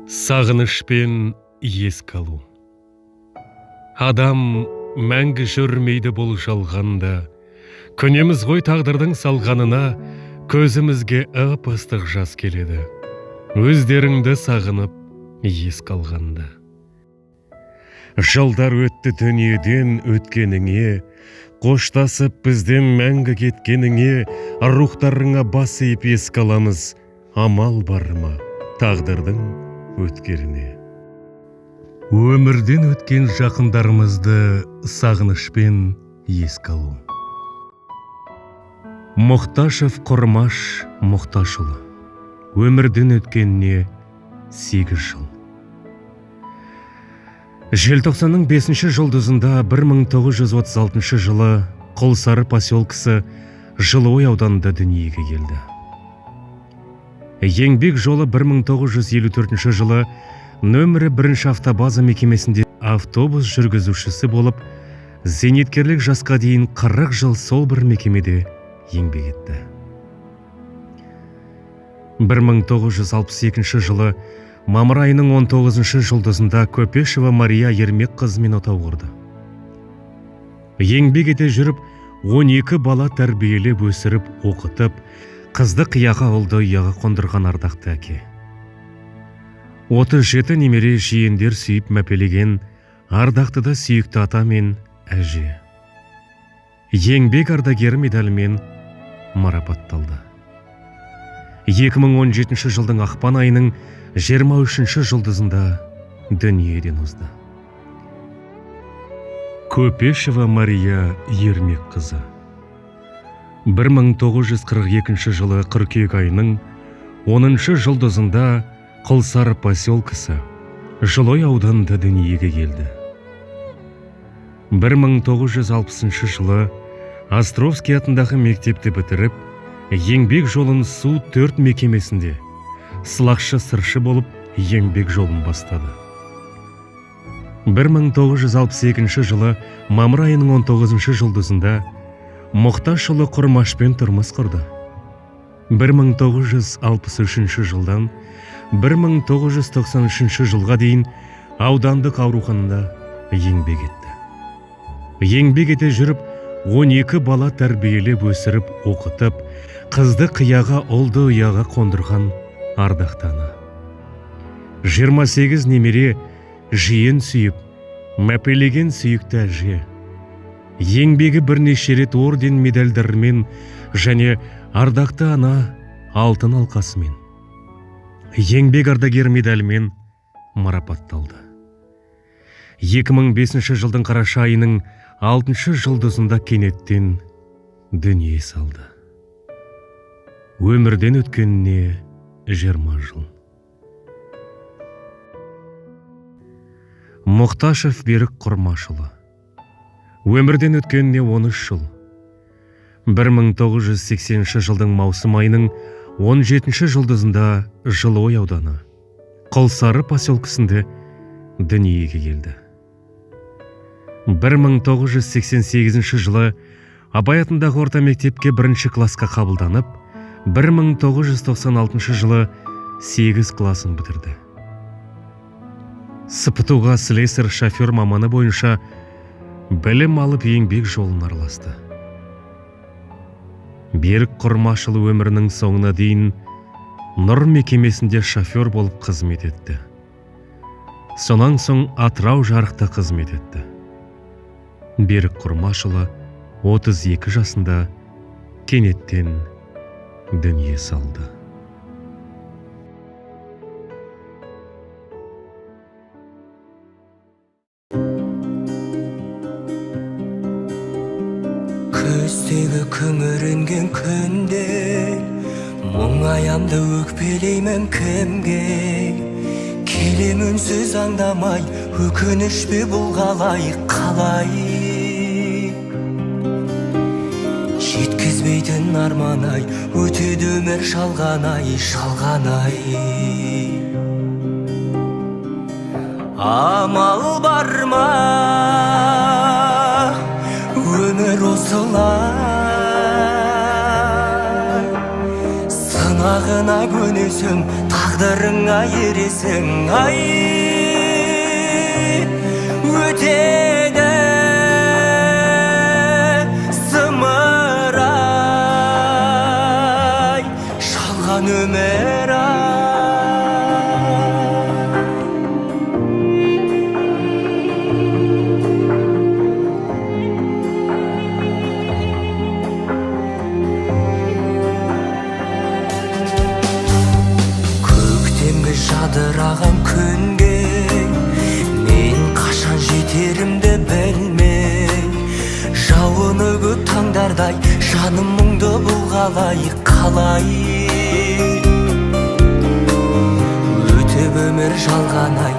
Сағынышпен еске алу. Адам мәңгі жүрмейді бұл жалғанда. Көнеміз ғой тағдырдың салғанына, көзімізге ып-ыстық жас келеді. Өздеріңді сағынып еске алғанда. Жылдар өтті дүниеден өткеніңе, қоштасып бізден мәңгі кеткеніңе, рухтарыңа бас иіп еске аламыз, амал бар ма тағдырдың өткеріне. Өмірден өткен жақындарымызды сағынышпен еске алу. Мұқташев Құрмаш Мұқташұлы. Өмірден өткеніне 8 жыл. Желтоқсанның 5-ші жұлдызында 1936 жылы Құлсары поселкісі Жылыой ауданында дүниеге келді. Еңбек жолы 1954 жылы нөмірі 1 автобаза мекемесінде автобус жүргізушісі болып, зейнеткерлік жасқа дейін 40 жыл сол бір мекемеде еңбек етті. 1962 жылы мамыр айының 19 жұлдызында Көпешева Мария Ермек қызымен отау құрды. Еңбек ете жүріп, 12 бала тәрбиелеп өсіріп, оқытып, қызды қияға ұлды ұяға қондырған ардақты әке. 37 немере жиендер сүйіп мәпелеген, ардақты да сүйікті ата мен әже. Еңбек ардагері медалімен марапатталды. 2017 жылдың ақпан айының 23 жұлдызында дүниеден озды. Көпешева Мария Ермек қызы. 1942 жылы қыркүйек айының 10 жұлдызында Құлсары поселкісі Жылыой ауданында дүниеге келді. 1960 жылы Островский атындағы мектепті бітіріп, еңбек жолын су 4 мекемесінде сылақшы сыршы болып еңбек жолын бастады. 1962 жылы мамыр айының 19 жұлдызында Мұқташұлы Құрмашпен тұрмыс құрды. 1963 жылдан 1993 жылға дейін аудандық ауруханада еңбек етті. Еңбек ете жүріп, 12 бала тәрбиелеп өсіріп, оқытып, қызды қияға ұлды ұяға қондырған ардақты ана. 28 немере жиен сүйіп, мәпелеген сүйікті әже. Еңбегі бірнеше рет орден медальдарымен және ардақты ана алтын алқасымен. Еңбек ардагер медалімен марапатталды. 2005 жылдың қараша айының 6 жұлдызында кенеттен дүние салды. Өмірден өткеніне 20 жыл. Мұқташев Берік Құрмашұлы. Өмірден өткеніне 13 жыл. 1980 жылдың маусым айының 17 жұлдызында Жылыой ауданы Құлсары поселкісінде дүниеге келді. 1988 жылы Абай атындағы орта мектепке 1 классқа қабылданып, 1996 жылы 8 класын бітірді. СПТУ-ға слесарь шофер маманы бойынша білім алып еңбек жолын араласты. Берік Құрмашұлы өмірінің соңына дейін Нұр мекемесінде шофер болып қызмет етті. Сонан соң Атырау жарықта қызмет етті. Берік Құрмашұлы 32 жасында кенеттен дүние салды. Көздегі күңіренген күнде мұңаямды өкпелеймін кімге? Келем үнсіз аңдамай, өкініш пе бұл қалай? Жеткізбейтін арман-ай, өтеді өмір шалған-ай. Амал бар ма өмір осылай? сынағына көнесің, тағдырыңа ересің. Ай, өтеді зымырай, шалған өмір ай. Көктемгі жадыраған күнге мен қашан жетерімді білмей, жауыны көп таңдардай жаным мұңды бұлғалай қалай. Өтіп өмір жалған ай,